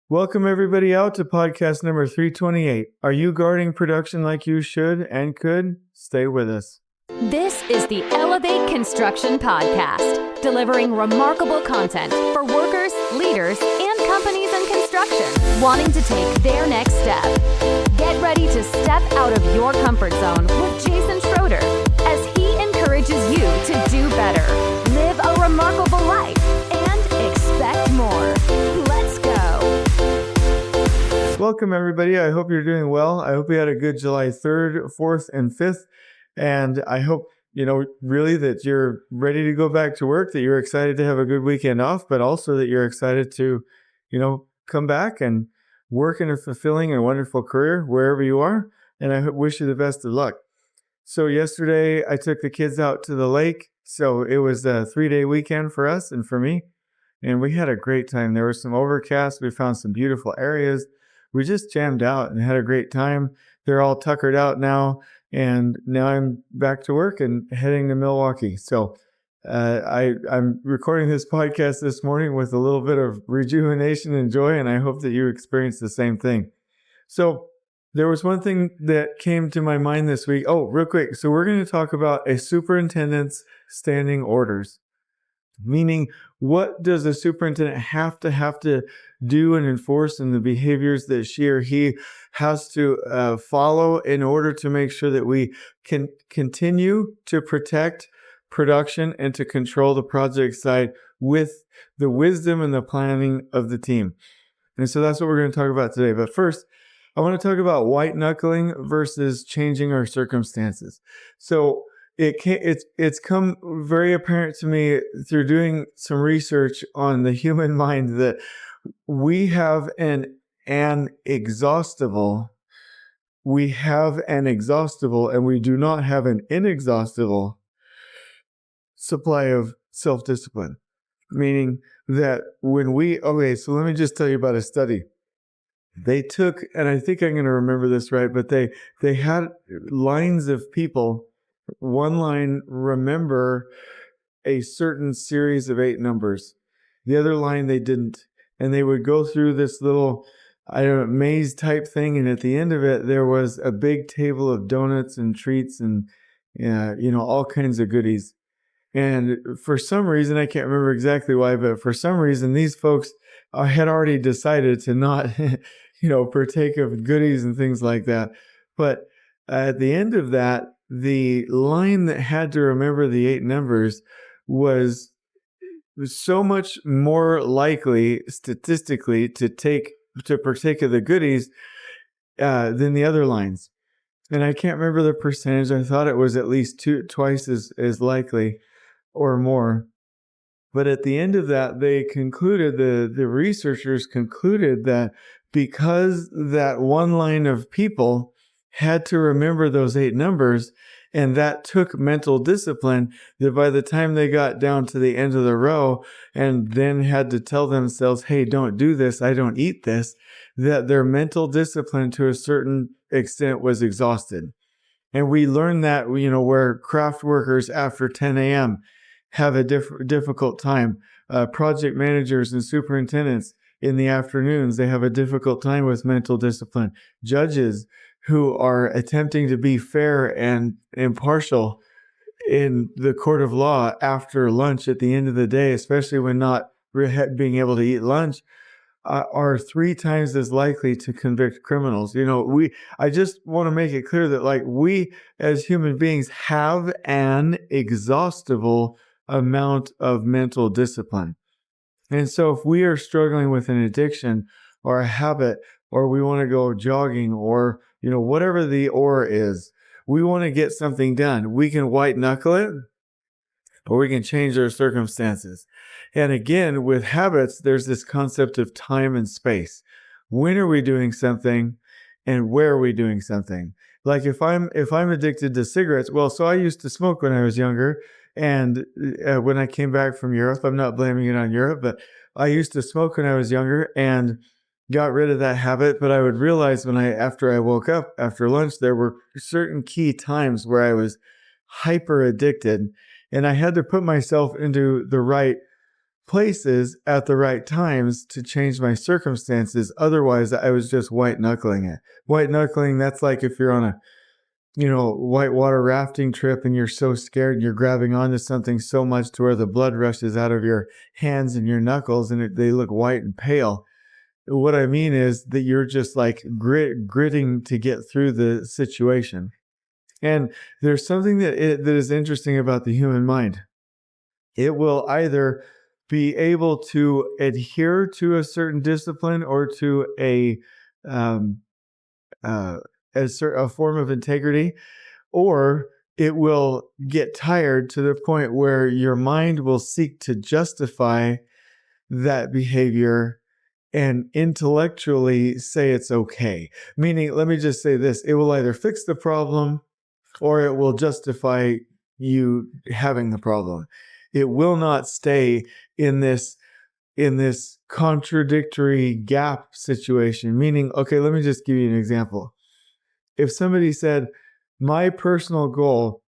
Welcome everybody out to podcast number 328. Are you guarding production like you should and could? Stay with us. This is the Elevate Construction Podcast, delivering remarkable content for workers, leaders, and companies in construction wanting to take their next step. Get ready to step out of your comfort zone with Jason Schroeder as he encourages you to do better, live a remarkable life, and expect more. Let's go. Welcome everybody. I hope you're doing well. I hope you had a good July 3rd, 4th, and 5th. And I hope, really that you're ready to go back to work, that you're excited to have a good weekend off, but also that you're excited to, come back and work in a fulfilling and wonderful career wherever you are. And I wish you the best of luck. So yesterday I took the kids out to the lake. So it was a 3-day weekend for us and for me. And we had a great time. There was some overcast. We found some beautiful areas. We just jammed out and had a great time. They're all tuckered out now. And now I'm back to work and heading to Milwaukee. So I'm recording this podcast this morning with a little bit of rejuvenation and joy, and I hope that you experience the same thing. So there was one thing that came to my mind this week. Oh, real quick. So we're going to talk about a superintendent's standing orders. Meaning, what does a superintendent have to do and enforce in the behaviors that she or he has to follow in order to make sure that we can continue to protect production and to control the project side with the wisdom and the planning of the team. And so that's what we're going to talk about today. But first, I want to talk about white knuckling versus changing our circumstances. So it's come very apparent to me through doing some research on the human mind that we have an exhaustible, and we do not have an inexhaustible supply of self-discipline. Meaning that so let me just tell you about a study. They took, and I think I'm going to remember this right, but they had lines of people. One line, remember a certain series of 8 numbers. The other line, they didn't. And they would go through this little, maze type thing. And at the end of it, there was a big table of donuts and treats and, all kinds of goodies. And for some reason, I can't remember exactly why, but for some reason, these folks had already decided to not, partake of goodies and things like that. But at the end of that, the line that had to remember the 8 numbers was so much more likely statistically to partake of the goodies than the other lines. And I can't remember the percentage. I thought it was at least twice as likely or more. But at the end of that, they concluded, the researchers concluded that because that one line of people had to remember those 8 numbers, and that took mental discipline, that by the time they got down to the end of the row and then had to tell themselves, hey, don't do this, I don't eat this, that their mental discipline to a certain extent was exhausted. And we learned that, where craft workers after 10 a.m. have a difficult time. Project managers and superintendents in the afternoons, they have a difficult time with mental discipline. Judges who are attempting to be fair and impartial in the court of law after lunch at the end of the day, especially when not being able to eat lunch, are 3 times as likely to convict criminals. I just want to make it clear that we as human beings have an exhaustible amount of mental discipline. And so if we are struggling with an addiction or a habit, or we want to go jogging, or whatever the or is, we want to get something done. We can white knuckle it, or we can change our circumstances. And again, with habits, there's this concept of time and space. When are we doing something, and where are we doing something? Like if I'm addicted to cigarettes, so I used to smoke when I was younger, and when I came back from Europe, I'm not blaming it on Europe, but I used to smoke when I was younger and got rid of that habit. But I would realize after I woke up after lunch, there were certain key times where I was hyper addicted, and I had to put myself into the right places at the right times to change my circumstances. Otherwise, I was just white knuckling it. White knuckling, that's like if you're on a whitewater rafting trip and you're so scared and you're grabbing onto something so much to where the blood rushes out of your hands and your knuckles and they look white and pale. What I mean is that you're just like gritting to get through the situation. And there's something that is interesting about the human mind. It will either be able to adhere to a certain discipline or to a form of integrity, or it will get tired to the point where your mind will seek to justify that behavior and intellectually say it's okay. Meaning, let me just say this, it will either fix the problem or it will justify you having the problem. It will not stay in this contradictory gap situation. Meaning, okay, let me just give you an example. If somebody said, my personal goal,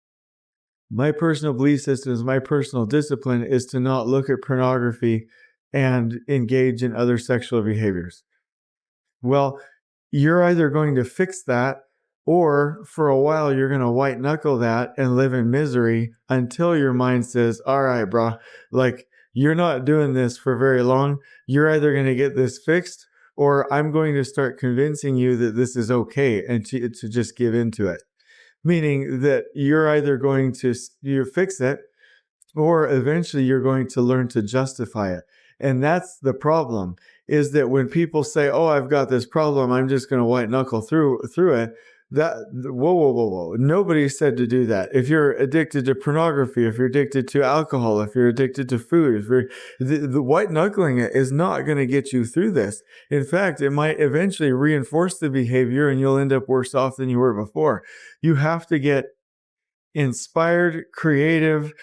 my personal belief systems, my personal discipline is to not look at pornography and engage in other sexual behaviors. Well, you're either going to fix that or for a while you're going to white knuckle that and live in misery until your mind says, all right, bro, like you're not doing this for very long. You're either going to get this fixed or I'm going to start convincing you that this is okay and to just give into it. Meaning that you're either going to fix it or eventually you're going to learn to justify it. And that's the problem, is that when people say, oh, I've got this problem, I'm just going to white knuckle through it. Whoa. Nobody said to do that. If you're addicted to pornography, if you're addicted to alcohol, if you're addicted to food, the white knuckling it is not going to get you through this. In fact, it might eventually reinforce the behavior and you'll end up worse off than you were before. You have to get inspired, creative,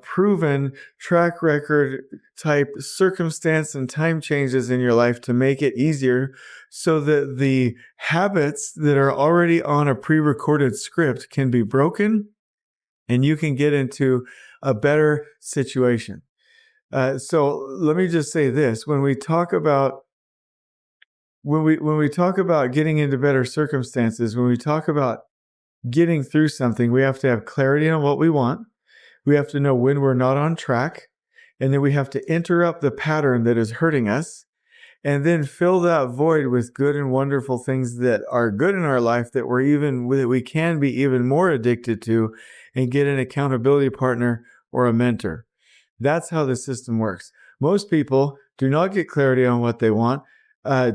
proven track record type circumstance and time changes in your life to make it easier so that the habits that are already on a pre-recorded script can be broken and you can get into a better situation. So let me just say this. When we talk about getting into better circumstances, when we talk about getting through something, we have to have clarity on what we want. We have to know when we're not on track, and then we have to interrupt the pattern that is hurting us, and then fill that void with good and wonderful things that are good in our life that we can be even more addicted to, and get an accountability partner or a mentor. That's how the system works. Most people do not get clarity on what they want,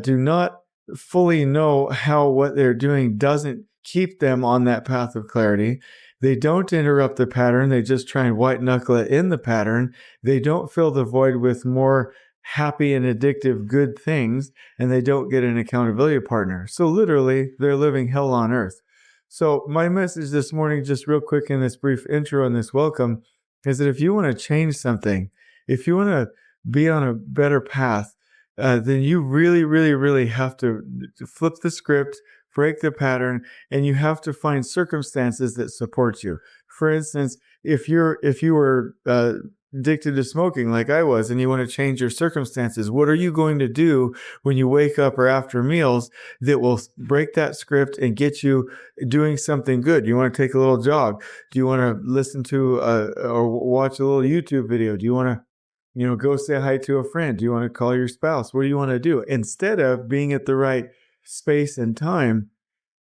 do not fully know how what they're doing doesn't keep them on that path of clarity. They don't interrupt the pattern. They just try and white knuckle it in the pattern. They don't fill the void with more happy and addictive good things, and they don't get an accountability partner. So literally, they're living hell on earth. So my message this morning, just real quick in this brief intro and this welcome, is that if you want to change something, if you want to be on a better path, then you really, really, really have to flip the script, break the pattern, and you have to find circumstances that support you. For instance, if you were addicted to smoking like I was and you want to change your circumstances, what are you going to do when you wake up or after meals that will break that script and get you doing something good? Do you want to take a little jog? Do you want to listen to or watch a little YouTube video? Do you want to go say hi to a friend? Do you want to call your spouse? What do you want to do? Instead of being at the right space and time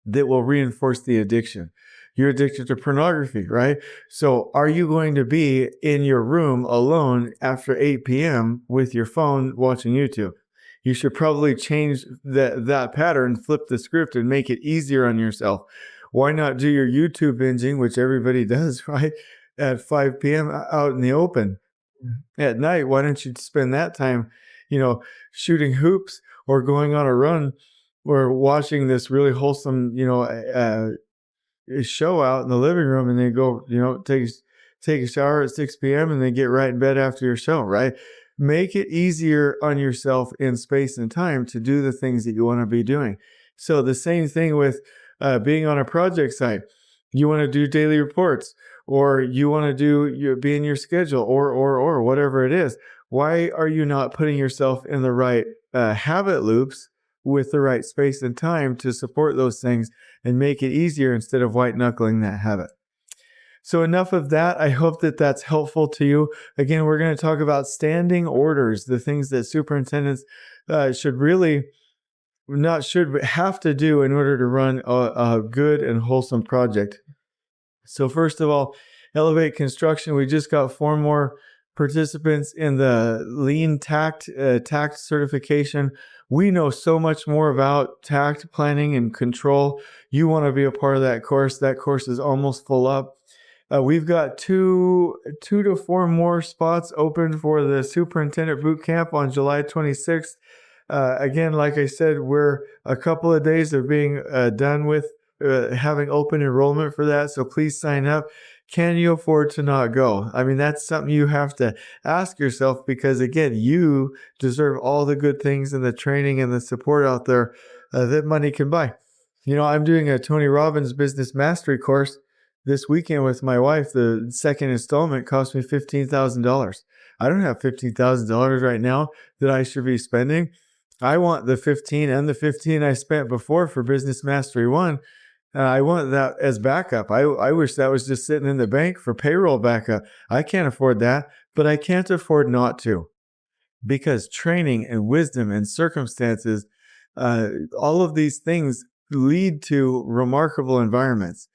that will reinforce the addiction. You're addicted to pornography, right? So are you going to be in your room alone after 8 p.m. with your phone watching YouTube? You should probably change that pattern, flip the script, and make it easier on yourself. Why not do your YouTube binging, which everybody does, right, at 5 p.m. out in the open? At night, why don't you spend that time, shooting hoops or going on a run or watching this really wholesome, show out in the living room, and then go, take a shower at 6 p.m. and then get right in bed after your show, right? Make it easier on yourself in space and time to do the things that you want to be doing. So the same thing with being on a project site. You want to do daily reports, or you want to be in your schedule, or whatever it is. Why are you not putting yourself in the right habit loops with the right space and time to support those things and make it easier instead of white knuckling that habit? So enough of that. I hope that that's helpful to you. Again, we're going to talk about standing orders, the things that superintendents should really not should but have to do in order to run a good and wholesome project. So first of all, Elevate Construction. We just got 4 more participants in the Lean Takt certification. We know so much more about Takt planning and control. You want to be a part of that course. That course is almost full up. We've got two to 4 more spots open for the Superintendent Boot Camp on July 26th. Again, like I said, we're a couple of days of being done with having open enrollment for that. So please sign up. Can you afford to not go? I mean, that's something you have to ask yourself because, again, you deserve all the good things and the training and the support out there that money can buy. You know, I'm doing a Tony Robbins Business Mastery course this weekend with my wife. The second installment cost me $15,000. I don't have $15,000 right now that I should be spending. I want the 15 and the 15 I spent before for Business Mastery 1. I want that as backup. I wish that was just sitting in the bank for payroll backup. I can't afford that, but I can't afford not to because training and wisdom and circumstances, all of these things lead to remarkable environments.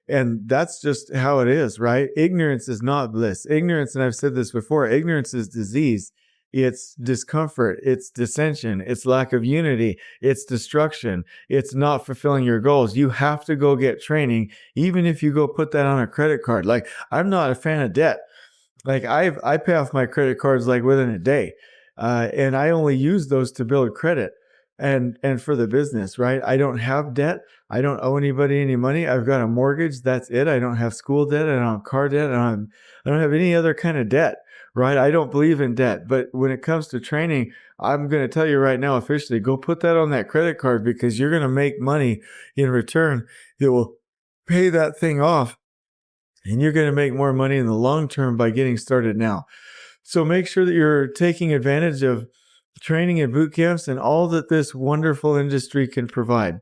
And that's just how it is, right? Ignorance is not bliss. Ignorance, and I've said this before, ignorance is disease. It's discomfort, it's dissension, it's lack of unity, it's destruction, it's not fulfilling your goals. You have to go get training, even if you go put that on a credit card. Like, I'm not a fan of debt. Like, I pay off my credit cards like within a day. And I only use those to build credit and for the business, right? I don't have debt. I don't owe anybody any money. I've got a mortgage. That's it. I don't have school debt. I don't have car debt. I don't have any other kind of debt. Right? I don't believe in debt, but when it comes to training, I'm going to tell you right now, officially, go put that on that credit card because you're going to make money in return that will pay that thing off. And you're going to make more money in the long term by getting started now. So make sure that you're taking advantage of training and boot camps and all that this wonderful industry can provide.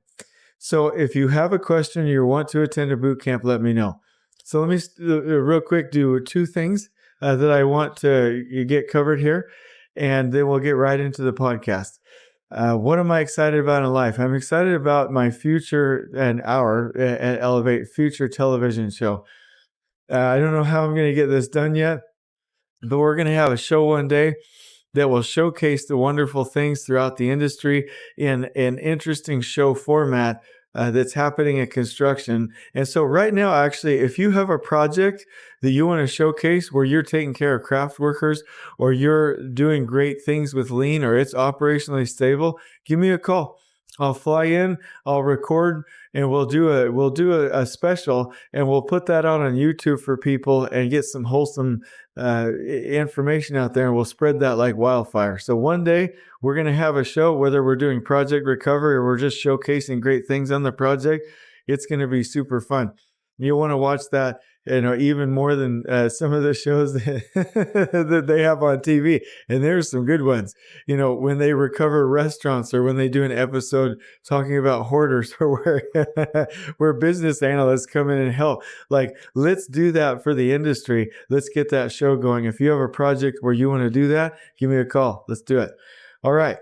So if you have a question or you want to attend a boot camp, let me know. So let me real quick do 2 things that I want to get covered here, and then we'll get right into the podcast. What am I excited about in life? I'm excited about my future and our at Elevate future television show. I don't know how I'm going to get this done yet, but we're going to have a show one day that will showcase the wonderful things throughout the industry in an interesting show format that's happening in construction. And so right now, actually, if you have a project that you want to showcase where you're taking care of craft workers or you're doing great things with lean or it's operationally stable, give me a call. I'll fly in, I'll record, and we'll do a special, and we'll put that out on YouTube for people and get some wholesome information out there, and we'll spread that like wildfire. So one day we're going to have a show, whether we're doing project recovery or we're just showcasing great things on the project. It's going to be super fun. You'll want to watch that, even more than some of the shows that they have on TV. And there's some good ones, when they recover restaurants or when they do an episode talking about hoarders or where business analysts come in and help. Like, let's do that for the industry. Let's get that show going. If you have a project where you want to do that, give me a call. Let's do it. All right.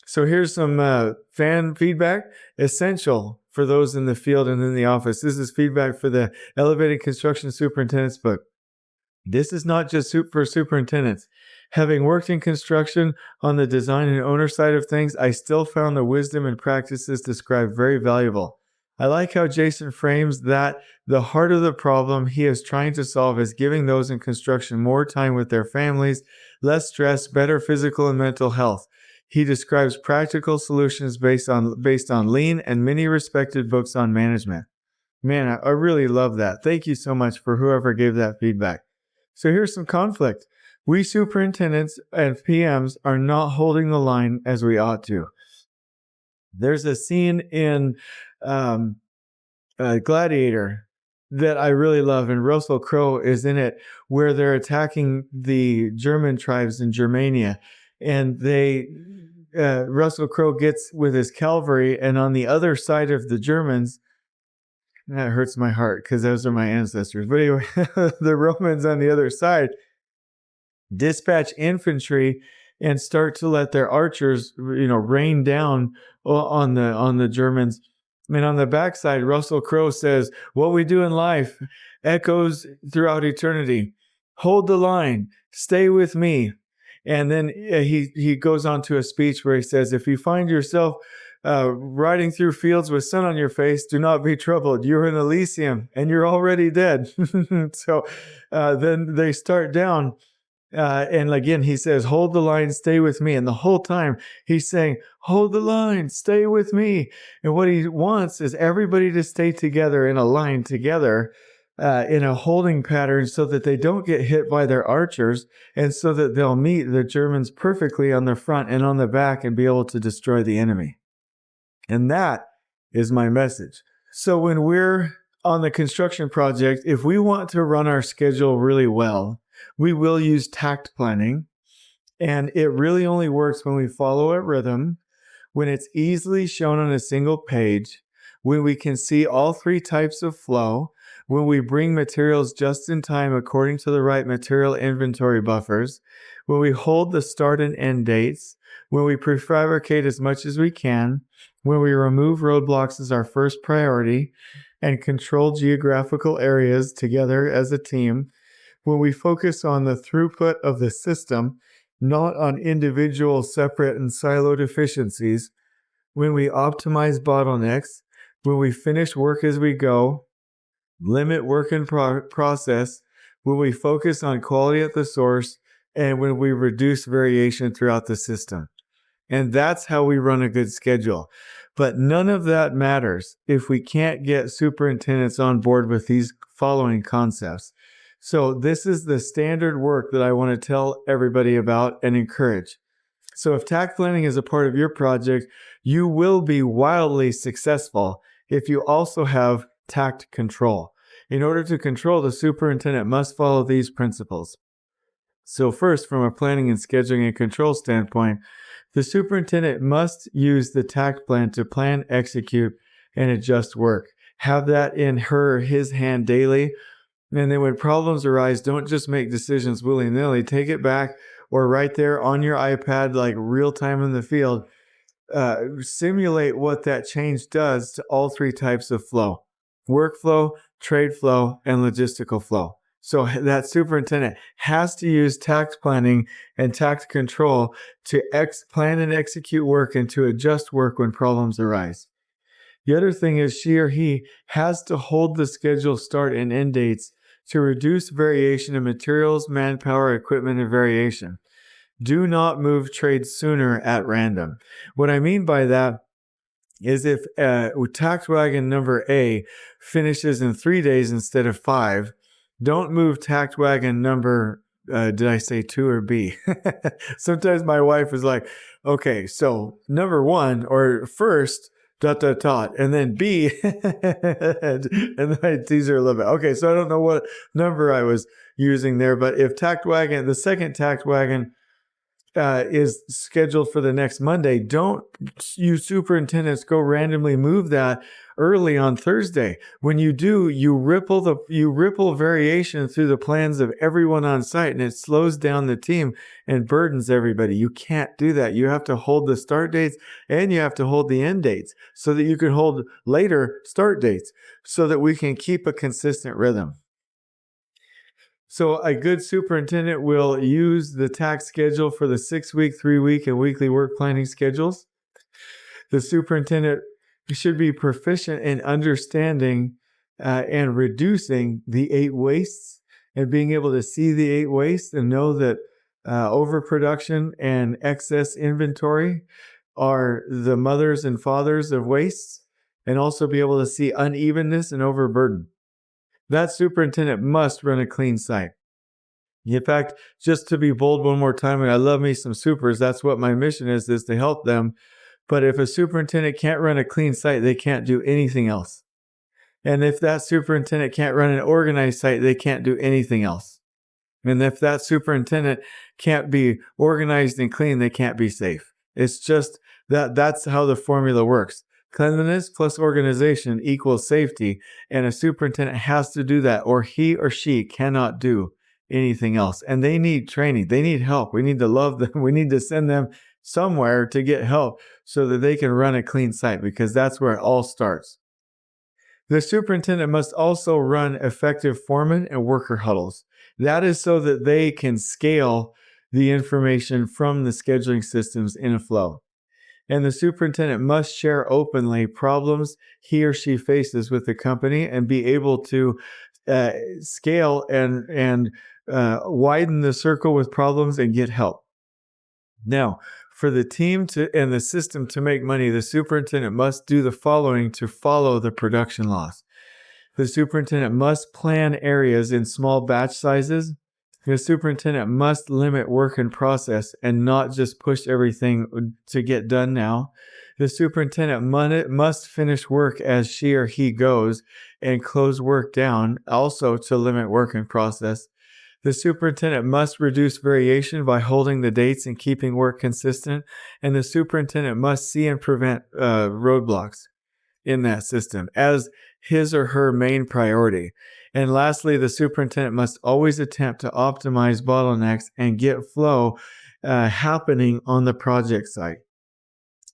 So here's some fan feedback. Essential for those in the field and in the office. This is feedback for the Elevated Construction Superintendent's book. This is not just for superintendents. Having worked in construction on the design and owner side of things, I still found the wisdom and practices described very valuable. I like how Jason frames that the heart of the problem he is trying to solve is giving those in construction more time with their families, less stress, better physical and mental health. He describes practical solutions based on lean and many respected books on management. Man, I really love that. Thank you so much for whoever gave that feedback. So here's some conflict. We superintendents and PMs are not holding the line as we ought to. There's a scene in Gladiator that I really love, and Russell Crowe is in it, where they're attacking the German tribes in Germania, and Russell Crowe gets with his cavalry, and on the other side of the Germans, that hurts my heart because those are my ancestors. But anyway, the Romans on the other side dispatch infantry and start to let their archers, rain down on the Germans. And on the backside, Russell Crowe says, "What we do in life echoes throughout eternity. Hold the line. Stay with me." And then he goes on to a speech where he says, "If you find yourself riding through fields with sun on your face, do not be troubled. You're in Elysium and you're already dead." So then they start down. And again, he says, "Hold the line, stay with me." And the whole time he's saying, "Hold the line, stay with me." And what he wants is everybody to stay together in a line together in a holding pattern so that they don't get hit by their archers and so that they'll meet the Germans perfectly on the front and on the back and be able to destroy the enemy. And that is my message. So when we're on the construction project, if we want to run our schedule really well, we will use Takt planning, and it really only works when we follow a rhythm, when it's easily shown on a single page, when we can see all three types of flow, when we bring materials just in time according to the right material inventory buffers, when we hold the start and end dates, when we prefabricate as much as we can, when we remove roadblocks as our first priority, and control geographical areas together as a team, when we focus on the throughput of the system, not on individual separate and siloed efficiencies, when we optimize bottlenecks, when we finish work as we go, limit work in process, when we focus on quality at the source, and when we reduce variation throughout the system. And that's how we run a good schedule. But none of that matters if we can't get superintendents on board with these following concepts. So this is the standard work that I want to tell everybody about and encourage. So if Takt planning is a part of your project, you will be wildly successful if you also have Takt control. In order to control, the superintendent must follow these principles. So first, from a planning and scheduling and control standpoint, the superintendent must use the Takt plan to plan, execute, and adjust work. Have that in her or his hand daily. And then when problems arise, don't just make decisions willy-nilly. Take it back or right there on your iPad, like real time in the field. Simulate what that change does to all three types of flow: workflow, trade flow, and logistical flow. So that superintendent has to use Takt planning and Takt control to plan and execute work and to adjust work when problems arise. The other thing is she or he has to hold the schedule start and end dates to reduce variation in materials, manpower, equipment, and variation. Do not move trades sooner at random. What I mean by that is if Takt wagon number A finishes in 3 days instead of 5, don't move Takt wagon number, did I say 2 or B? Sometimes my wife is like, okay, so number 1 or first, ... and then B, and then I tease her a little bit. Okay, so I don't know what number I was using there, but if the second Takt wagon is scheduled for the next Monday, don't you superintendents go randomly move that early on Thursday. When you do, you ripple variation through the plans of everyone on site, and it slows down the team and burdens everybody. You can't do that. You have to hold the start dates and you have to hold the end dates so that you can hold later start dates so that we can keep a consistent rhythm. So a good superintendent will use the Takt schedule for the 6-week, 3-week, and weekly work planning schedules. The superintendent should be proficient in understanding and reducing the 8 wastes and being able to see the 8 wastes and know that overproduction and excess inventory are the mothers and fathers of wastes, and also be able to see unevenness and overburden. That superintendent must run a clean site. In fact, just to be bold one more time, and I love me some supers, that's what my mission is to help them. But if a superintendent can't run a clean site, they can't do anything else. And if that superintendent can't run an organized site, they can't do anything else. And if that superintendent can't be organized and clean, they can't be safe. It's just that's how the formula works. Cleanliness plus organization equals safety, and a superintendent has to do that, or he or she cannot do anything else. And they need training. They need help. We need to love them. We need to send them somewhere to get help so that they can run a clean site, because that's where it all starts. The superintendent must also run effective foreman and worker huddles. That is so that they can scale the information from the scheduling systems in a flow. And the superintendent must share openly problems he or she faces with the company and be able to scale and widen the circle with problems and get help. Now, for the team and the system to make money, the superintendent must do the following to follow the production laws. The superintendent must plan areas in small batch sizes. The superintendent must limit work in process and not just push everything to get done now. The superintendent must finish work as she or he goes and close work down, also to limit work in process. The superintendent must reduce variation by holding the dates and keeping work consistent. And the superintendent must see and prevent roadblocks in that system as his or her main priority. And lastly, the superintendent must always attempt to optimize bottlenecks and get flow happening on the project site.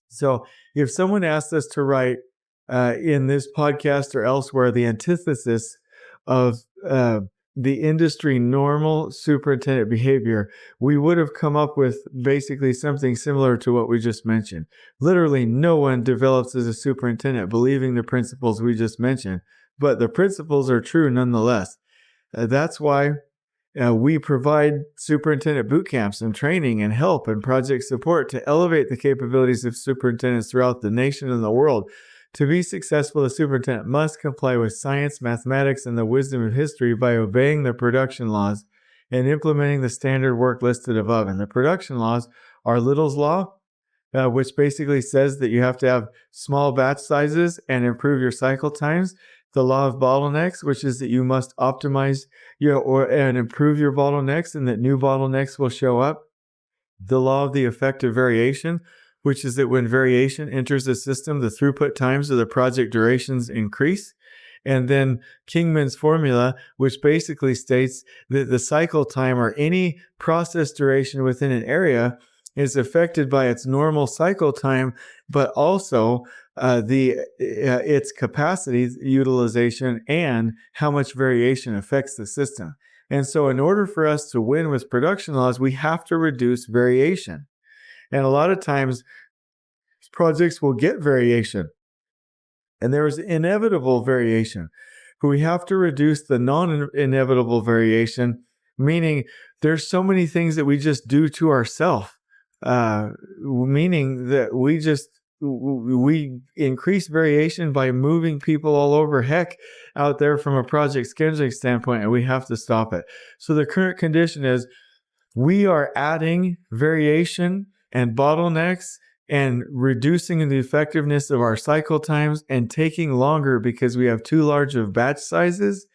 So if someone asked us to write in this podcast or elsewhere the antithesis of the industry normal superintendent behavior, we would have come up with basically something similar to what we just mentioned. Literally, no one develops as a superintendent believing the principles we just mentioned, but the principles are true nonetheless. That's why we provide superintendent boot camps and training and help and project support to elevate the capabilities of superintendents throughout the nation and the world. To be successful, the superintendent must comply with science, mathematics, and the wisdom of history by obeying the production laws and implementing the standard work listed above. And the production laws are Little's Law, which basically says that you have to have small batch sizes and improve your cycle times. The law of bottlenecks, which is that you must optimize and improve your bottlenecks and that new bottlenecks will show up. The law of the effect of variation, which is that when variation enters the system, the throughput times of the project durations increase. And then Kingman's formula, which basically states that the cycle time or any process duration within an area is affected by its normal cycle time, but also its capacity utilization and how much variation affects the system. And so in order for us to win with production laws, we have to reduce variation. And a lot of times, projects will get variation. And there is inevitable variation. But we have to reduce the non-inevitable variation, meaning there's so many things that we just do to ourselves, meaning that we increase variation by moving people all over heck out there from a project scheduling standpoint, and we have to stop it. So the current condition is we are adding variation and bottlenecks and reducing the effectiveness of our cycle times and taking longer because we have too large of batch sizes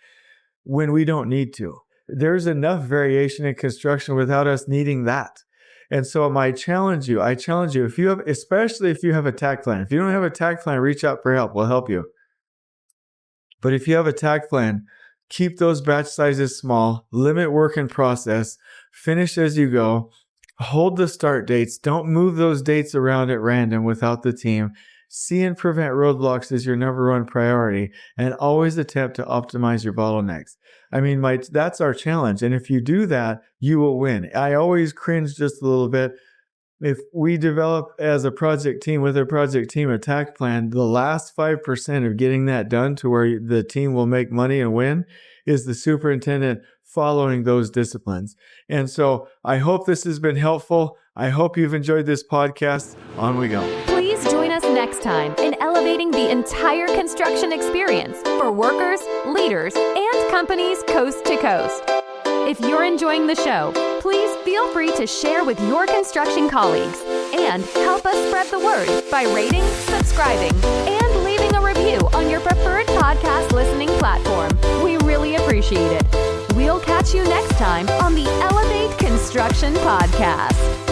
when we don't need to. There's enough variation in construction without us needing that. And so I challenge you, especially if you have a Takt plan. If you don't have a Takt plan, reach out for help. We'll help you. But if you have a Takt plan, keep those batch sizes small, limit work in process, finish as you go, hold the start dates. Don't move those dates around at random without the team. See and prevent roadblocks as your number one priority, and always attempt to optimize your bottlenecks. I mean, that's our challenge. And if you do that, you will win. I always cringe just a little bit. If we develop as a project team with a project team a Takt plan, the last 5% of getting that done to where the team will make money and win is the superintendent following those disciplines. And so I hope this has been helpful. I hope you've enjoyed this podcast. On we go. Please join us next time in elevating the entire construction experience for workers, leaders, and companies coast to coast. If you're enjoying the show, please feel free to share with your construction colleagues and help us spread the word by rating, subscribing, and leaving a review on your preferred podcast listening time on the Elevate Construction Podcast.